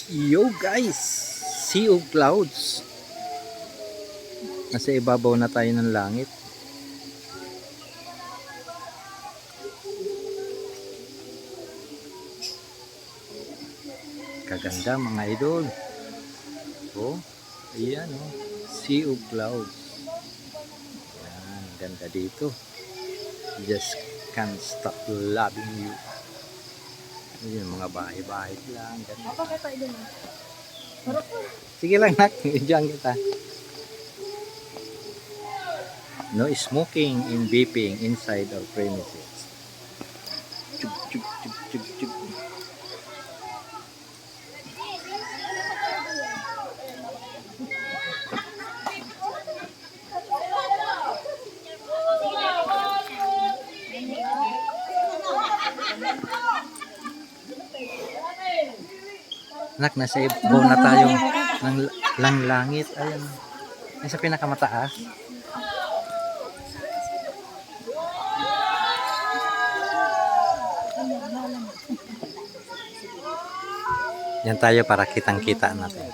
Yo guys, sea of clouds. Nasa ibabaw na tayo ng langit. Kaganda mga idol. Oh, ayan oh, sea of clouds. Ayan, ganda dito. Just can't stop loving you. Ayan, mga bahay-bahay lang. Ganda. Mapakita doon. Sige lang nak, medyan kita. No smoking and vaping inside our premises. Chug, chug, chug, chug, chug. Anak, nasa ibabaw na tayo ng langit. Ayan. Nasa pinakamataas. Yan tayo para kitang-kita natin.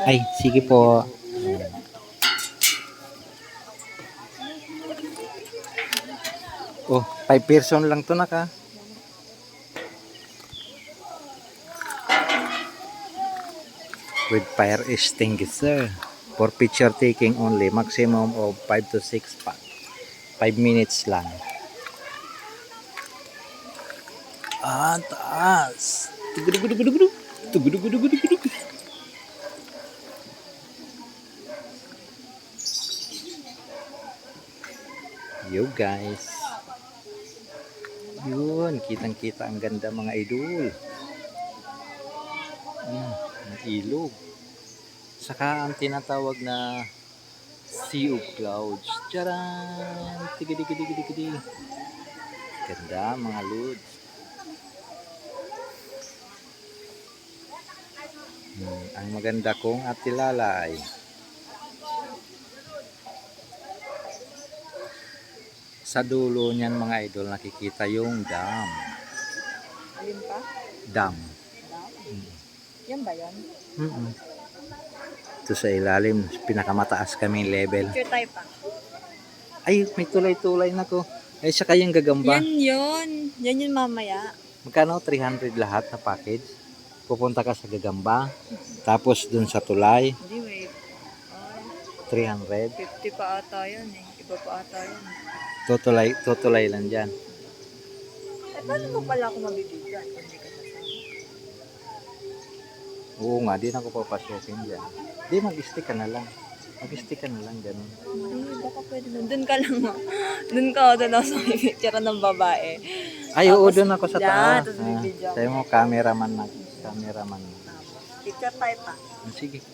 Ay, sige po. Oh, 5 person lang to naka. With fire extinguisher. For picture taking only. Maximum of 5 to 6 pa. 5 minutes lang. Ah, taas. Tugudugudugudugudu. Tugudugudugudugudu. Yo guys. Yun, kitang-kita ang ganda mga idol. Ang ilog. Saka ang tinatawag na sea of clouds. Charan! Tigidi-gidi-gidi-gidi. Ganda mga lods. Ang maganda kong atilalay. Sa dulo niyan mga idol nakikita yung dam. Alin pa? Dam. Yan ba yan? Ito sa ilalim, pinakamataas kaming level. Picture tayo pa. Ay, may tulay-tulay na ko. Ay, saka yung gagamba. Yan yun. Yan yun mamaya. Magkano? 300 lahat na package. Pupunta ka sa gagamba. Tapos dun sa tulay, Hindi, wait. 300. 50 pa ata yun eh. Iba pa ata yun. Tutulay lang dyan. Eh, paano mo pala ako mabibigyan kung hindi ka kasama? Oo nga, di na ako papasyokin dyan. Di, mag-stick ka na lang. Mag-stick ka na lang, ganun. Ay, baka pwede nun. Doon ka lang. Doon ka ako doon sa may picture ng babae. Ay, oo, doon ako sa Yan, taas. tapos may video. Sa'yo mo, cameraman na. Cameraman. Picture tayo pa. Sige.